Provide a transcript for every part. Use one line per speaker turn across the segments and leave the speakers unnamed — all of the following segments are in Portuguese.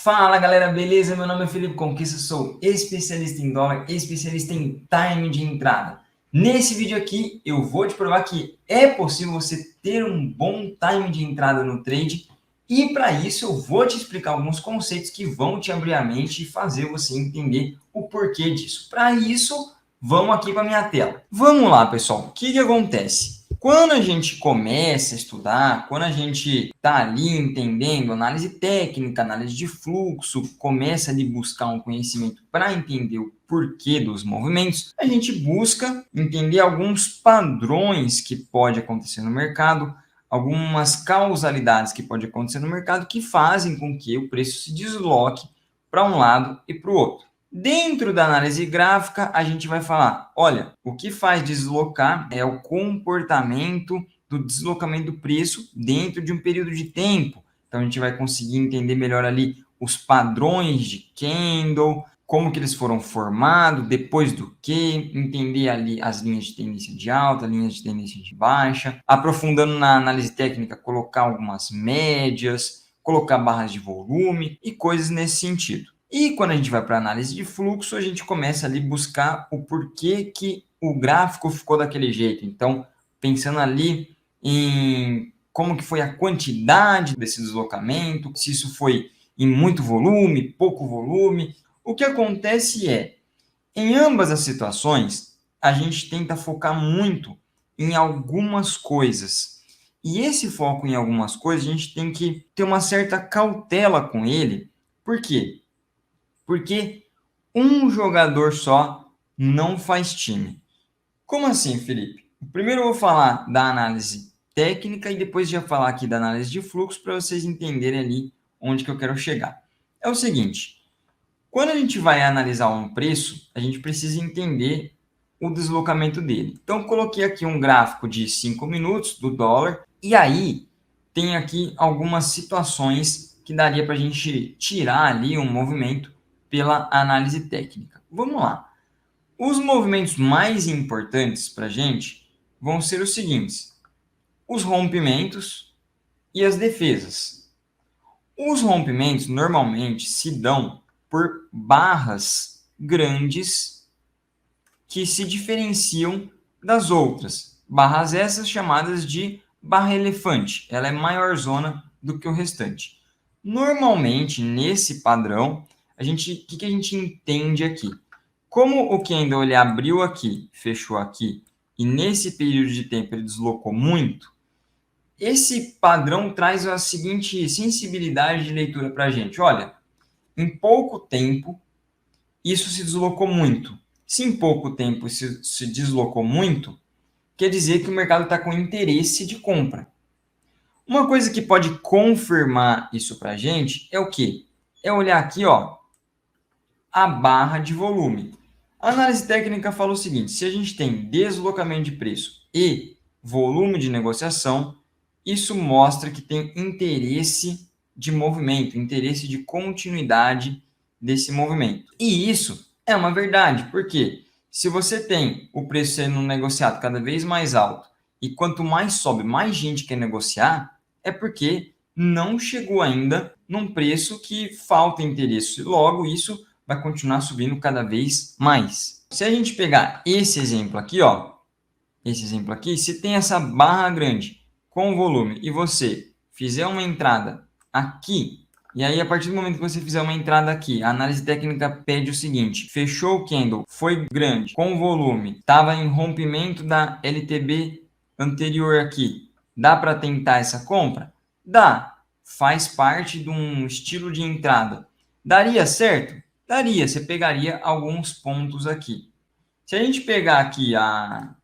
Fala galera, beleza? Meu nome é Felipe Conquista, sou especialista em dólar, especialista em time de entrada. Nesse vídeo aqui eu vou te provar que é possível você ter um bom time de entrada no trade e para isso eu vou te explicar alguns conceitos que vão te abrir a mente e fazer você entender o porquê disso. Para isso, vamos aqui para a minha tela. Vamos lá, pessoal. O que acontece? Quando a gente começa a estudar, quando a gente está ali entendendo análise técnica, análise de fluxo, começa ali buscar um conhecimento para entender o porquê dos movimentos, a gente busca entender alguns padrões que pode acontecer no mercado, algumas causalidades que pode acontecer no mercado que fazem com que o preço se desloque para um lado e para o outro. Dentro da análise gráfica, a gente vai falar, olha, o que faz deslocar é o comportamento do deslocamento do preço dentro de um período de tempo. Então, a gente vai conseguir entender melhor ali os padrões de candle, como que eles foram formados, depois do que, entender ali as linhas de tendência de alta, linhas de tendência de baixa, aprofundando na análise técnica, colocar algumas médias, colocar barras de volume e coisas nesse sentido. E quando a gente vai para a análise de fluxo, a gente começa ali buscar o porquê que o gráfico ficou daquele jeito. Então, pensando ali em como que foi a quantidade desse deslocamento, se isso foi em muito volume, pouco volume. O que acontece é, em ambas as situações, a gente tenta focar muito em algumas coisas. E esse foco em algumas coisas, a gente tem que ter uma certa cautela com ele. Por quê? Porque um jogador só não faz time. Como assim, Felipe? Primeiro eu vou falar da análise técnica e depois já falar aqui da análise de fluxo para vocês entenderem ali onde que eu quero chegar. É o seguinte, quando a gente vai analisar um preço, a gente precisa entender o deslocamento dele. Então, coloquei aqui um gráfico de 5 minutos do dólar e aí tem aqui algumas situações que daria para a gente tirar ali um movimento pela análise técnica. Vamos lá. Os movimentos mais importantes para a gente vão ser os seguintes: os rompimentos e as defesas. Os rompimentos normalmente se dão por barras grandes que se diferenciam das outras. Barras essas chamadas de barra elefante. Ela é maior zona do que o restante. Normalmente, nesse padrão, o que a gente entende aqui? Como o candle ele abriu aqui, fechou aqui, e nesse período de tempo ele deslocou muito, esse padrão traz a seguinte sensibilidade de leitura para a gente. Olha, em pouco tempo, isso se deslocou muito. Se em pouco tempo se deslocou muito, quer dizer que o mercado está com interesse de compra. Uma coisa que pode confirmar isso para a gente é o quê? É olhar aqui, ó, a barra de volume. A análise técnica fala o seguinte: se a gente tem deslocamento de preço e volume de negociação, isso mostra que tem interesse de movimento, interesse de continuidade desse movimento. E isso é uma verdade, porque se você tem o preço sendo negociado cada vez mais alto e quanto mais sobe, mais gente quer negociar, é porque não chegou ainda num preço que falta interesse. Logo, isso vai continuar subindo cada vez mais. Se a gente pegar esse exemplo aqui, ó, esse exemplo aqui, se tem essa barra grande com volume e você fizer uma entrada aqui, e aí a partir do momento que você fizer uma entrada aqui, a análise técnica pede o seguinte: fechou o candle, foi grande, com volume, estava em rompimento da LTB anterior aqui, dá para tentar essa compra? Dá, faz parte de um estilo de entrada. Daria certo? Daria, você pegaria alguns pontos aqui. Se a gente pegar aqui a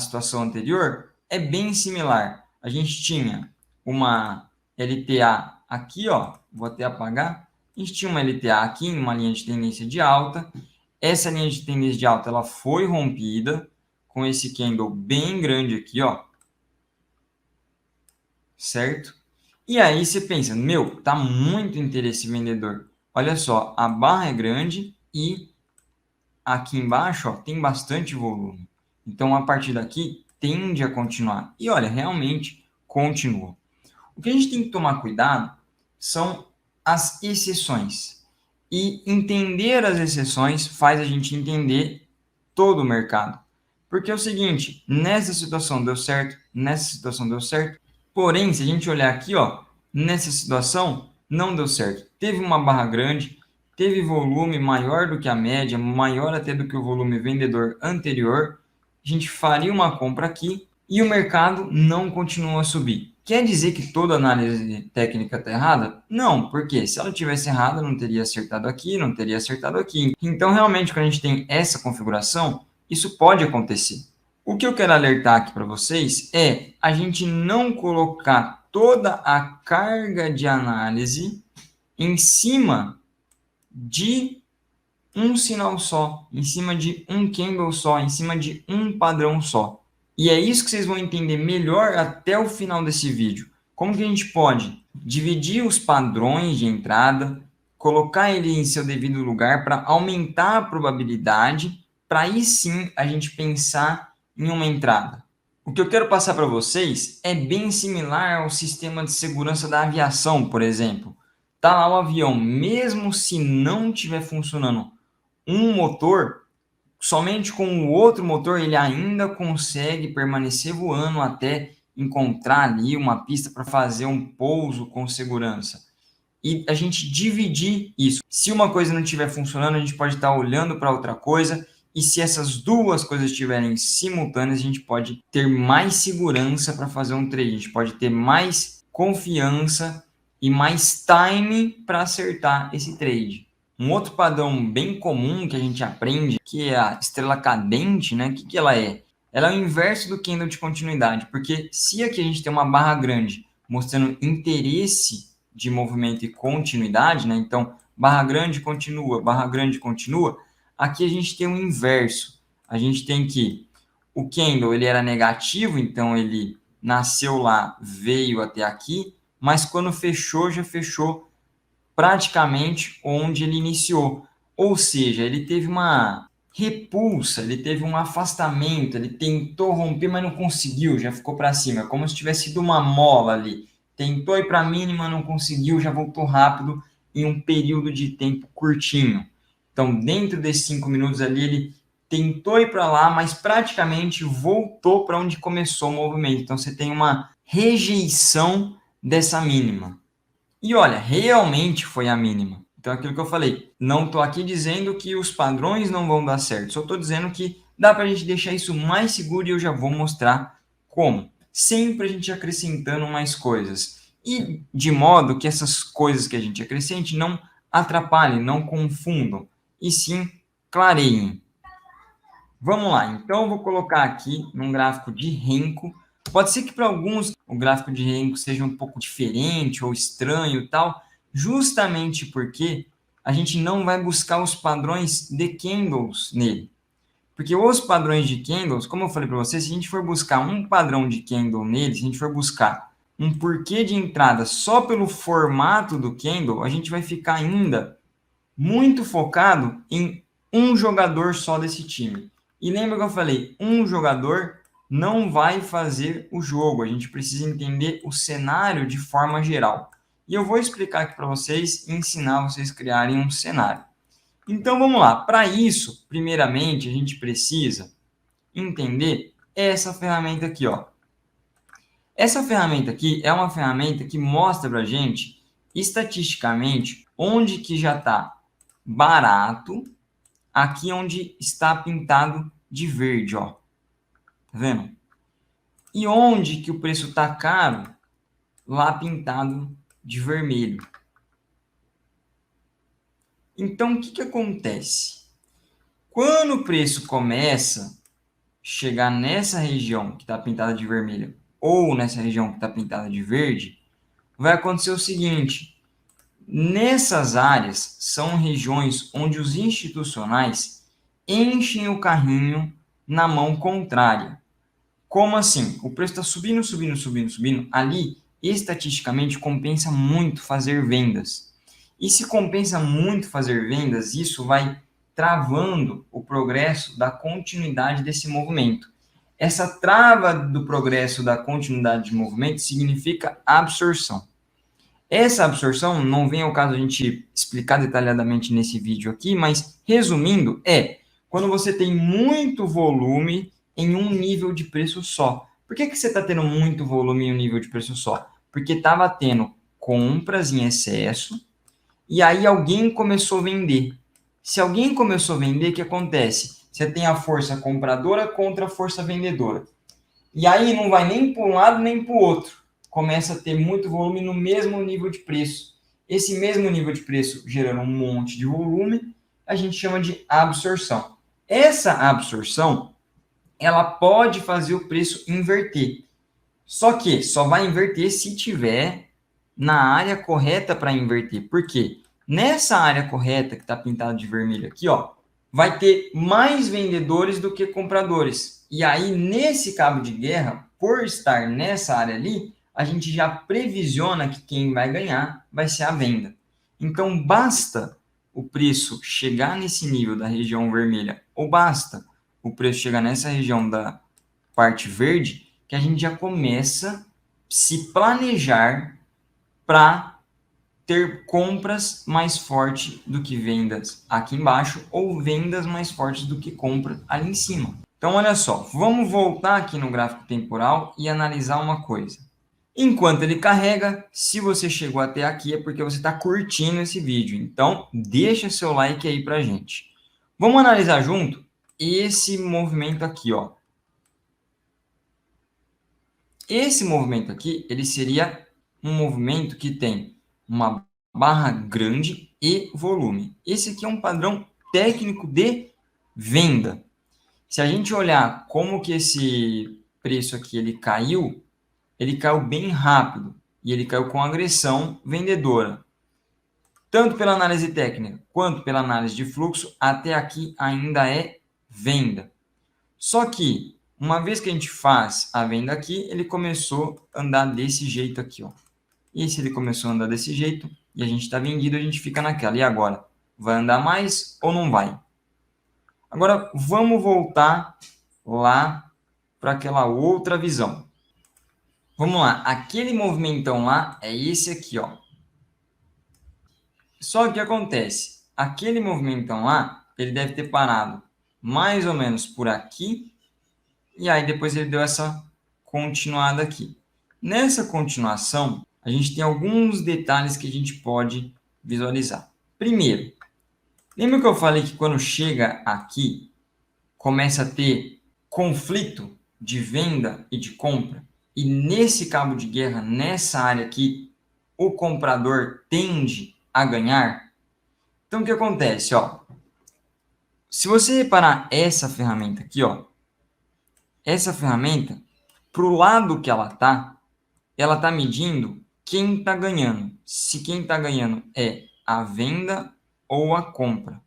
situação anterior, é bem similar. A gente tinha uma LTA aqui, ó, vou até apagar. A gente tinha uma LTA aqui, uma linha de tendência de alta. Essa linha de tendência de alta ela foi rompida com esse candle bem grande aqui, ó. Certo? E aí você pensa, meu, tá muito interesse vendedor. Olha só, a barra é grande e aqui embaixo, ó, tem bastante volume. Então, a partir daqui, tende a continuar. E olha, realmente continua. O que a gente tem que tomar cuidado são as exceções. E entender as exceções faz a gente entender todo o mercado. Porque é o seguinte, nessa situação deu certo, nessa situação deu certo. Porém, se a gente olhar aqui, ó, nessa situação não deu certo. Teve uma barra grande, teve volume maior do que a média, maior até do que o volume vendedor anterior. A gente faria uma compra aqui e o mercado não continua a subir. Quer dizer que toda análise técnica está errada? Não, porque se ela tivesse errada, não teria acertado aqui, não teria acertado aqui. Então, realmente, quando a gente tem essa configuração, isso pode acontecer. O que eu quero alertar aqui para vocês é a gente não colocar toda a carga de análise em cima de um sinal só, em cima de um candle só, em cima de um padrão só. E é isso que vocês vão entender melhor até o final desse vídeo. Como que a gente pode dividir os padrões de entrada, colocar ele em seu devido lugar para aumentar a probabilidade, para aí sim a gente pensar em uma entrada. O que eu quero passar para vocês é bem similar ao sistema de segurança da aviação, por exemplo. Tá lá o avião, mesmo se não estiver funcionando um motor, somente com o outro motor ele ainda consegue permanecer voando até encontrar ali uma pista para fazer um pouso com segurança. E a gente dividir isso. Se uma coisa não estiver funcionando, a gente pode estar olhando para outra coisa. E se essas duas coisas estiverem simultâneas, a gente pode ter mais segurança para fazer um trade. A gente pode ter mais confiança e mais time para acertar esse trade. Um outro padrão bem comum que a gente aprende, que é a estrela cadente, né? O que ela é? Ela é o inverso do candle de continuidade, porque se aqui a gente tem uma barra grande mostrando interesse de movimento e continuidade, né? Então, barra grande continua. Aqui a gente tem o inverso. A gente tem que o candle ele era negativo, então ele nasceu lá, veio até aqui, mas quando fechou, já fechou praticamente onde ele iniciou. Ou seja, ele teve uma repulsa, ele teve um afastamento, ele tentou romper, mas não conseguiu, já ficou para cima, como se tivesse sido uma mola ali. Tentou ir para a mínima, não conseguiu, já voltou rápido em um período de tempo curtinho. Então, dentro desses 5 minutos ali, ele tentou ir para lá, mas praticamente voltou para onde começou o movimento. Então, você tem uma rejeição dessa mínima. E olha, realmente foi a mínima. Então, aquilo que eu falei, não estou aqui dizendo que os padrões não vão dar certo, só estou dizendo que dá para a gente deixar isso mais seguro e eu já vou mostrar como. Sempre a gente acrescentando mais coisas. E de modo que essas coisas que a gente acrescente não atrapalhem, não confundam, e sim clareiem. Vamos lá, então eu vou colocar aqui num gráfico de Renko. Pode ser que para alguns o gráfico de Renko seja um pouco diferente ou estranho e tal, justamente porque a gente não vai buscar os padrões de candles nele. Porque os padrões de candles, como eu falei para vocês, se a gente for buscar um padrão de candle nele, se a gente for buscar um porquê de entrada só pelo formato do candle, a gente vai ficar ainda muito focado em um jogador só desse time. E lembra que eu falei, um jogador não vai fazer o jogo. A gente precisa entender o cenário de forma geral. E eu vou explicar aqui para vocês e ensinar vocês a criarem um cenário. Então vamos lá. Para isso, primeiramente, a gente precisa entender essa ferramenta aqui, ó. Essa ferramenta aqui é uma ferramenta que mostra para a gente, estatisticamente, onde que já está barato, aqui onde está pintado de verde, ó. Tá vendo? E onde que o preço está caro, lá pintado de vermelho. Então, o que que acontece? Quando o preço começa a chegar nessa região que está pintada de vermelho ou nessa região que está pintada de verde, vai acontecer o seguinte: nessas áreas são regiões onde os institucionais enchem o carrinho na mão contrária. Como assim? O preço está subindo. Ali, estatisticamente, compensa muito fazer vendas. E se compensa muito fazer vendas, isso vai travando o progresso da continuidade desse movimento. Essa trava do progresso da continuidade de movimento significa absorção. Essa absorção não vem ao caso a gente explicar detalhadamente nesse vídeo aqui, mas resumindo, quando você tem muito volume em um nível de preço só. Por que você está tendo muito volume em um nível de preço só? Porque estava tendo compras em excesso e aí alguém começou a vender. Se alguém começou a vender, o que acontece? Você tem a força compradora contra a força vendedora. E aí não vai nem para um lado nem para o outro. Começa a ter muito volume no mesmo nível de preço. Esse mesmo nível de preço gerando um monte de volume, a gente chama de absorção. Essa absorção, ela pode fazer o preço inverter. Só que só vai inverter se tiver na área correta para inverter. Por quê? Nessa área correta, que está pintada de vermelho aqui, ó, vai ter mais vendedores do que compradores. E aí, nesse cabo de guerra, por estar nessa área ali, a gente já previsiona que quem vai ganhar vai ser a venda. Então, basta o preço chegar nesse nível da região vermelha, ou basta o preço chegar nessa região da parte verde, que a gente já começa a se planejar para ter compras mais fortes do que vendas aqui embaixo ou vendas mais fortes do que compra ali em cima. Então, olha só, vamos voltar aqui no gráfico temporal e analisar uma coisa. Enquanto ele carrega, se você chegou até aqui é porque você está curtindo esse vídeo. Então, deixa seu like aí pra gente. Vamos analisar junto esse movimento aqui, ó. Esse movimento aqui, ele seria um movimento que tem uma barra grande e volume. Esse aqui é um padrão técnico de venda. Se a gente olhar como que esse preço aqui ele caiu bem rápido e ele caiu com agressão vendedora. Tanto pela análise técnica quanto pela análise de fluxo, até aqui ainda é venda. Só que, uma vez que a gente faz a venda aqui, ele começou a andar desse jeito aqui, ó. E se ele começou a andar desse jeito e a gente está vendido, a gente fica naquela. E agora? Vai andar mais ou não vai? Agora, vamos voltar lá para aquela outra visão. Vamos lá. Aquele movimentão lá é esse aqui, ó. Só que o que acontece? Aquele movimentão lá, ele deve ter parado mais ou menos por aqui. E aí depois ele deu essa continuada aqui. Nessa continuação, a gente tem alguns detalhes que a gente pode visualizar. Primeiro, lembra que eu falei que quando chega aqui, começa a ter conflito de venda e de compra? E nesse cabo de guerra, nessa área aqui, o comprador tende a ganhar? Então, o que acontece? Ó, se você reparar essa ferramenta aqui, ó, essa ferramenta, para o lado que ela está medindo quem está ganhando. Se quem está ganhando é a venda ou a compra.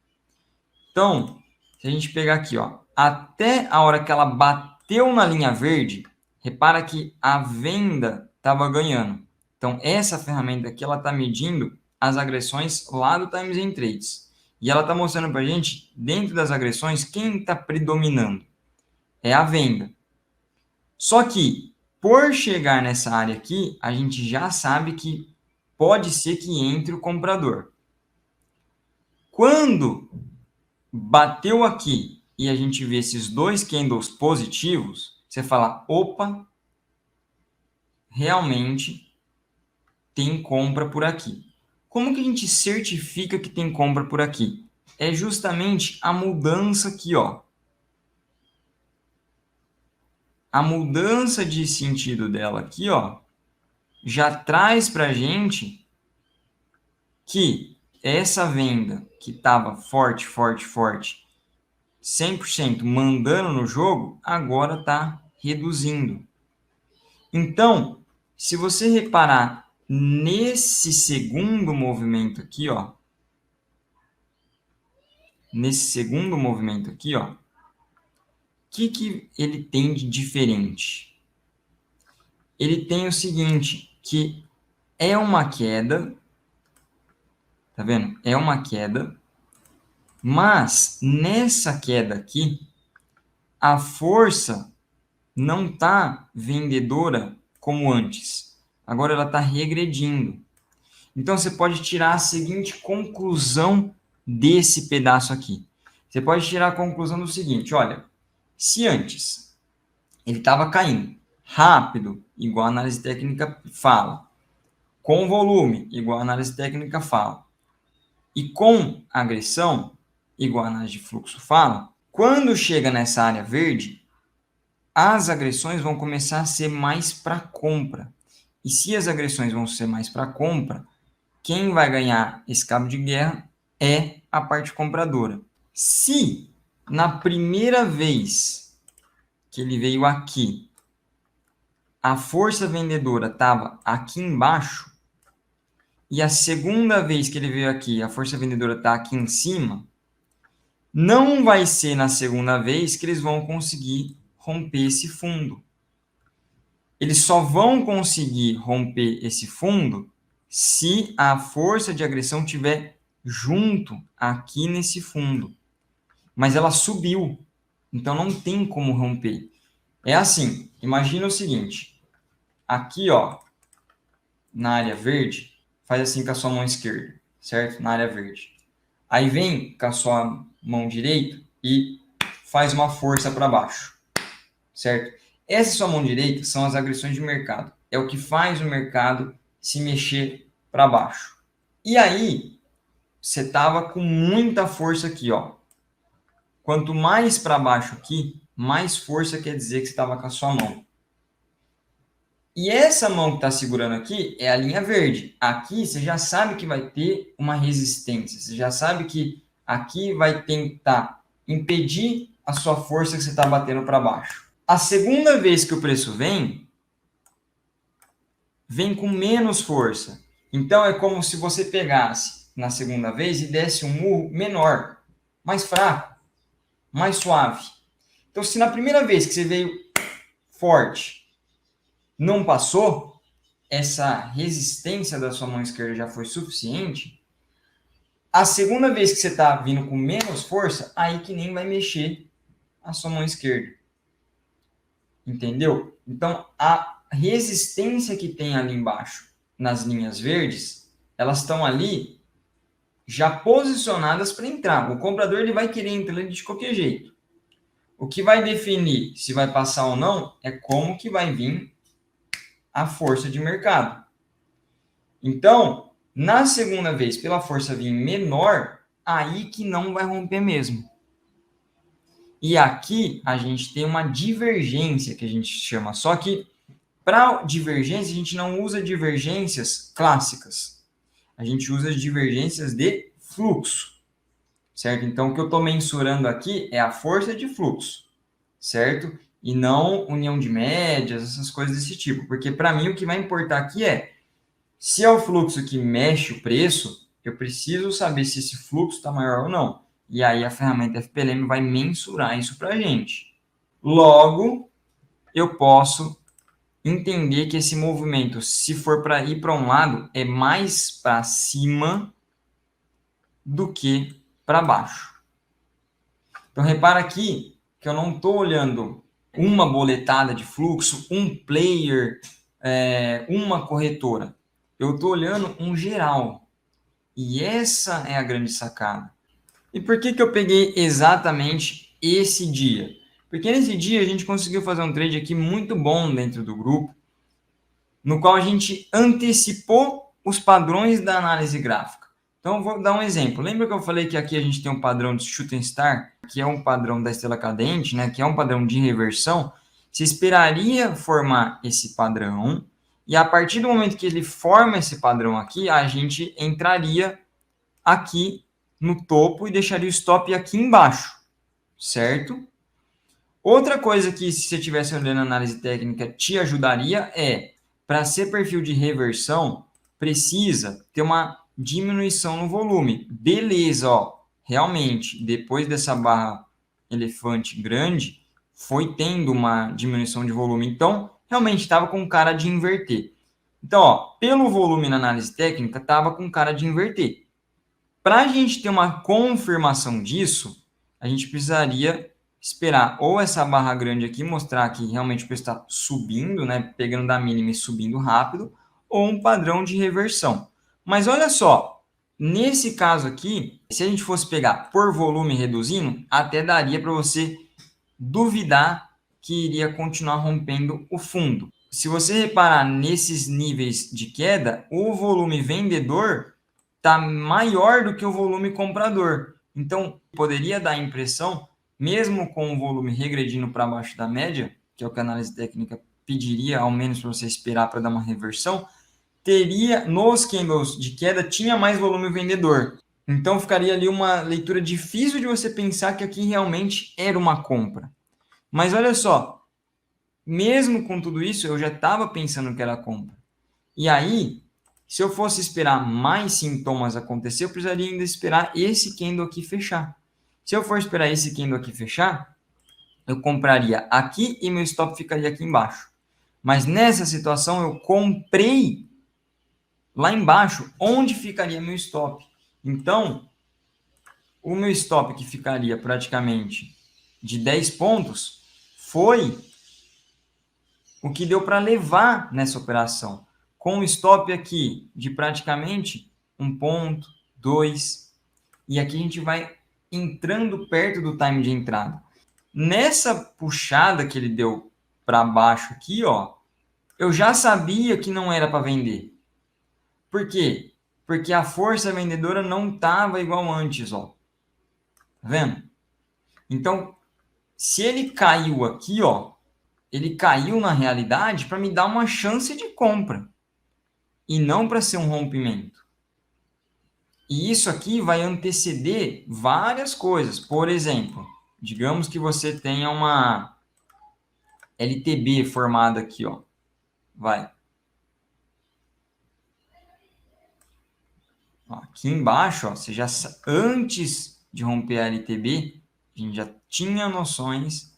Então, se a gente pegar aqui, ó, até a hora que ela bateu na linha verde, repara que a venda estava ganhando. Então, essa ferramenta aqui, ela está medindo as agressões lá do Times and Trades. E ela está mostrando para a gente, dentro das agressões, quem está predominando. É a venda. Só que, por chegar nessa área aqui, a gente já sabe que pode ser que entre o comprador. Quando bateu aqui e a gente vê esses dois candles positivos, você fala, opa, realmente tem compra por aqui. Como que a gente certifica que tem compra por aqui? É justamente a mudança aqui, ó. A mudança de sentido dela aqui, ó, já traz para a gente que essa venda que estava forte, 100% mandando no jogo, agora está reduzindo. Então, se você reparar nesse segundo movimento aqui, ó, o que ele tem de diferente? Ele tem o seguinte, que é uma queda, tá vendo? É uma queda, mas nessa queda aqui, a força não está vendedora como antes. Agora ela está regredindo. Então, você pode tirar a seguinte conclusão desse pedaço aqui. Você pode tirar a conclusão do seguinte, olha, se antes ele estava caindo rápido, igual a análise técnica fala, com volume, igual a análise técnica fala, e com agressão, igual a análise de fluxo fala, quando chega nessa área verde, as agressões vão começar a ser mais para compra. E se as agressões vão ser mais para compra, quem vai ganhar esse cabo de guerra é a parte compradora. Se na primeira vez que ele veio aqui, a força vendedora estava aqui embaixo, e a segunda vez que ele veio aqui, a força vendedora está aqui em cima, não vai ser na segunda vez que eles vão conseguir romper esse fundo. Eles só vão conseguir romper esse fundo se a força de agressão estiver junto aqui nesse fundo. Mas ela subiu, então não tem como romper. É assim, imagina o seguinte, aqui ó, na área verde, faz assim com a sua mão esquerda, certo? Na área verde. Aí vem com a sua mão direita e faz uma força para baixo, certo? Essa sua mão direita são as agressões de mercado. É o que faz o mercado se mexer para baixo. E aí, você estava com muita força aqui, ó. Quanto mais para baixo aqui, mais força quer dizer que você estava com a sua mão. E essa mão que está segurando aqui é a linha verde. Aqui você já sabe que vai ter uma resistência. Você já sabe que aqui vai tentar impedir a sua força que você está batendo para baixo. A segunda vez que o preço vem com menos força. Então é como se você pegasse na segunda vez e desse um murro menor, mais fraco, mais suave. Então se na primeira vez que você veio forte não passou, essa resistência da sua mão esquerda já foi suficiente, a segunda vez que você está vindo com menos força, aí que nem vai mexer a sua mão esquerda. Entendeu? Então, a resistência que tem ali embaixo, nas linhas verdes, elas estão ali já posicionadas para entrar. O comprador ele vai querer entrar de qualquer jeito. O que vai definir se vai passar ou não é como que vai vir a força de mercado. Então, na segunda vez, pela força vir menor, aí que não vai romper mesmo. E aqui a gente tem uma divergência que a gente chama. Só que para divergência, a gente não usa divergências clássicas. A gente usa divergências de fluxo, certo? Então, o que eu estou mensurando aqui é a força de fluxo, certo? E não união de médias, essas coisas desse tipo. Porque, para mim, o que vai importar aqui é, se é o fluxo que mexe o preço, eu preciso saber se esse fluxo está maior ou não. E aí, a ferramenta FPLM vai mensurar isso para a gente. Logo, eu posso entender que esse movimento, se for para ir para um lado, é mais para cima do que para baixo. Então, repara aqui que eu não estou olhando uma boletada de fluxo, um player, uma corretora. Eu estou olhando um geral. E essa é a grande sacada. E por que eu peguei exatamente esse dia? Porque nesse dia a gente conseguiu fazer um trade aqui muito bom dentro do grupo, no qual a gente antecipou os padrões da análise gráfica. Então, vou dar um exemplo. Lembra que eu falei que aqui a gente tem um padrão de Shooting Star, que é um padrão da estrela cadente, né, que é um padrão de reversão? Você esperaria formar esse padrão, e a partir do momento que ele forma esse padrão aqui, a gente entraria aqui no topo e deixaria o stop aqui embaixo, certo? Outra coisa que, se você estivesse olhando a análise técnica, te ajudaria é, para ser perfil de reversão, precisa ter uma diminuição no volume. Beleza, ó, realmente, depois dessa barra elefante grande, foi tendo uma diminuição de volume. Então, realmente estava com cara de inverter. Então, ó, pelo volume na análise técnica, estava com cara de inverter. Para a gente ter uma confirmação disso, a gente precisaria esperar ou essa barra grande aqui mostrar que realmente o preço está subindo, né, pegando da mínima e subindo rápido, ou um padrão de reversão. Mas olha só, nesse caso aqui, se a gente fosse pegar por volume reduzindo, até daria para você duvidar que iria continuar rompendo o fundo. Se você reparar nesses níveis de queda, o volume vendedor está maior do que o volume comprador. Então, poderia dar a impressão, mesmo com o volume regredindo para baixo da média, que é o que a análise técnica pediria, ao menos para você esperar para dar uma reversão, teria, nos candles de queda, tinha mais volume vendedor. Então, ficaria ali uma leitura difícil de você pensar que aqui realmente era uma compra. Mas olha só, mesmo com tudo isso, eu já estava pensando que era compra. E aí, se eu fosse esperar mais sintomas acontecer, eu precisaria ainda esperar esse candle aqui fechar. Se eu for esperar esse candle aqui fechar, eu compraria aqui e meu stop ficaria aqui embaixo. Mas nessa situação, eu comprei lá embaixo, onde ficaria meu stop. Então, o meu stop que ficaria praticamente de 10 pontos foi o que deu para levar nessa operação. Com o stop aqui de praticamente 1 ponto, 2, e aqui a gente vai entrando perto do time de entrada. Nessa puxada que ele deu para baixo aqui, ó, eu já sabia que não era para vender. Por quê? Porque a força vendedora não estava igual antes, ó. Tá vendo? Então, se ele caiu aqui, ó, ele caiu na realidade para me dar uma chance de compra e não para ser um rompimento. E isso aqui vai anteceder várias coisas. Por exemplo, digamos que você tenha uma LTB formada aqui, ó. Vai. Aqui embaixo, ó, você já, antes de romper a LTB, a gente já tinha noções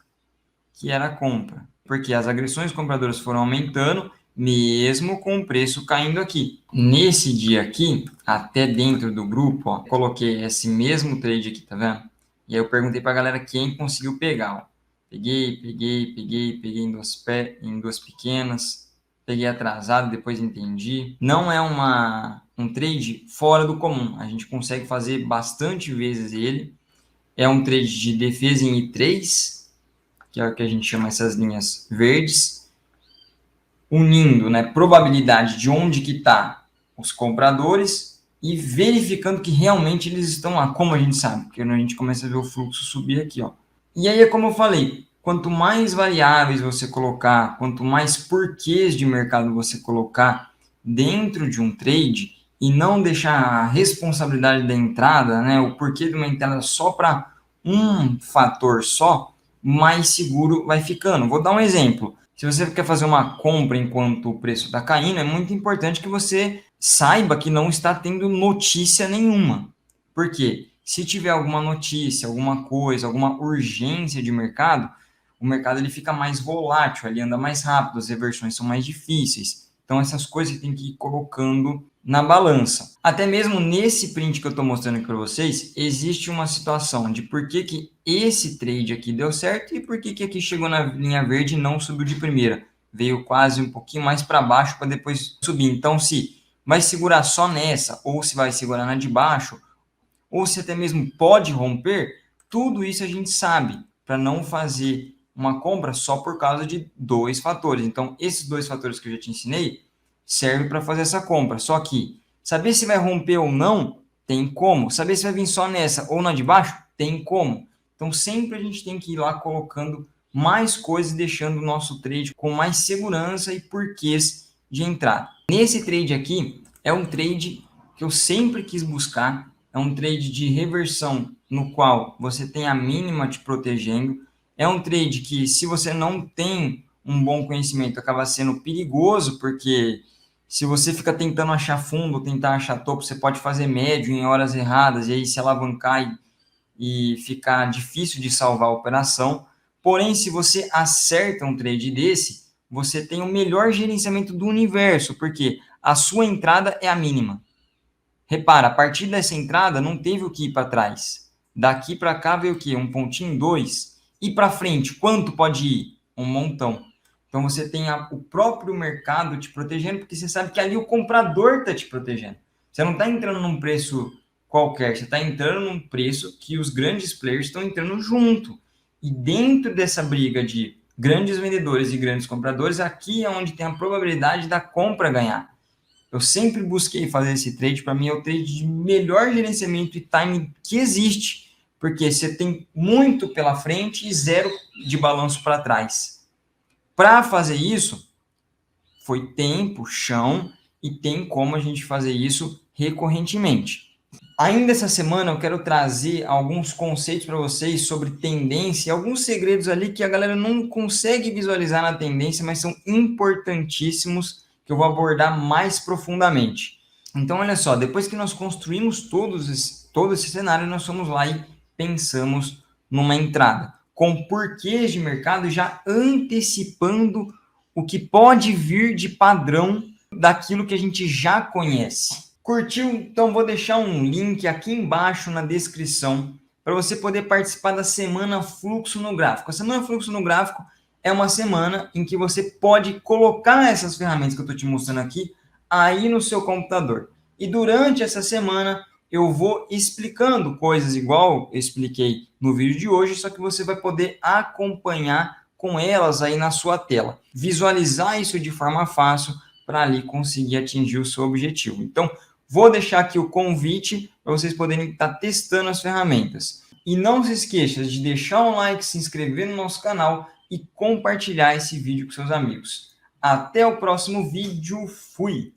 que era compra. Porque as agressões compradoras foram aumentando, mesmo com o preço caindo aqui. Nesse dia aqui, até dentro do grupo, ó, coloquei esse mesmo trade aqui, tá vendo? E aí eu perguntei pra galera quem conseguiu pegar, ó. Peguei em duas pequenas, peguei atrasado, depois entendi. Não é um trade fora do comum, a gente consegue fazer bastante vezes ele. É um trade de defesa em I3, que é o que a gente chama essas linhas verdes, unindo, né, probabilidade de onde que está os compradores e verificando que realmente eles estão lá, como a gente sabe, porque a gente começa a ver o fluxo subir aqui, ó. E aí é como eu falei, quanto mais variáveis você colocar, quanto mais porquês de mercado você colocar dentro de um trade e não deixar a responsabilidade da entrada, né, o porquê de uma entrada só para um fator só, mais seguro vai ficando. Vou dar um exemplo. Se você quer fazer uma compra enquanto o preço está caindo, é muito importante que você saiba que não está tendo notícia nenhuma. Por quê? Se tiver alguma notícia, alguma coisa, alguma urgência de mercado, o mercado ele fica mais volátil, ele anda mais rápido, as reversões são mais difíceis. Então, essas coisas você tem que ir colocando na balança. Até mesmo nesse print que eu estou mostrando aqui para vocês, existe uma situação de por que esse trade aqui deu certo e por que aqui chegou na linha verde e não subiu de primeira. Veio quase um pouquinho mais para baixo para depois subir. Então, se vai segurar só nessa, ou se vai segurar na de baixo, ou se até mesmo pode romper, tudo isso a gente sabe, para não fazer uma compra só por causa de dois fatores. Então, esses dois fatores que eu já te ensinei servem para fazer essa compra. Só que saber se vai romper ou não, tem como. Saber se vai vir só nessa ou na de baixo, tem como. Então, sempre a gente tem que ir lá colocando mais coisas e deixando o nosso trade com mais segurança e porquês de entrar. Nesse trade aqui, é um trade que eu sempre quis buscar. É um trade de reversão no qual você tem a mínima te protegendo. É um trade que, se você não tem um bom conhecimento, acaba sendo perigoso, porque se você fica tentando achar fundo, tentar achar topo, você pode fazer médio em horas erradas e aí se alavancar e ficar difícil de salvar a operação. Porém, se você acerta um trade desse, você tem o melhor gerenciamento do universo, porque a sua entrada é a mínima. Repara, a partir dessa entrada não teve o que ir para trás. Daqui para cá veio o quê? Um pontinho, dois. E para frente, quanto pode ir? Um montão. Então você tem o próprio mercado te protegendo, porque você sabe que ali o comprador está te protegendo. Você não está entrando num preço qualquer, você está entrando num preço que os grandes players estão entrando junto. E dentro dessa briga de grandes vendedores e grandes compradores, aqui é onde tem a probabilidade da compra ganhar. Eu sempre busquei fazer esse trade, para mim é o trade de melhor gerenciamento e timing que existe, porque você tem muito pela frente e zero de balanço para trás. Para fazer isso, foi tempo, chão, e tem como a gente fazer isso recorrentemente. Ainda essa semana eu quero trazer alguns conceitos para vocês sobre tendência, alguns segredos ali que a galera não consegue visualizar na tendência, mas são importantíssimos, que eu vou abordar mais profundamente. Então, olha só, depois que nós construímos todo esse cenário, nós fomos lá e pensamos numa entrada, com porquês de mercado já antecipando o que pode vir de padrão daquilo que a gente já conhece. Curtiu? Então vou deixar um link aqui embaixo na descrição para você poder participar da Semana Fluxo no Gráfico. A Semana Fluxo no Gráfico é uma semana em que você pode colocar essas ferramentas que eu estou te mostrando aqui aí no seu computador. E durante essa semana eu vou explicando coisas igual eu expliquei no vídeo de hoje, só que você vai poder acompanhar com elas aí na sua tela. Visualizar isso de forma fácil para ali conseguir atingir o seu objetivo. Então, vou deixar aqui o convite para vocês poderem estar testando as ferramentas. E não se esqueça de deixar um like, se inscrever no nosso canal e compartilhar esse vídeo com seus amigos. Até o próximo vídeo. Fui!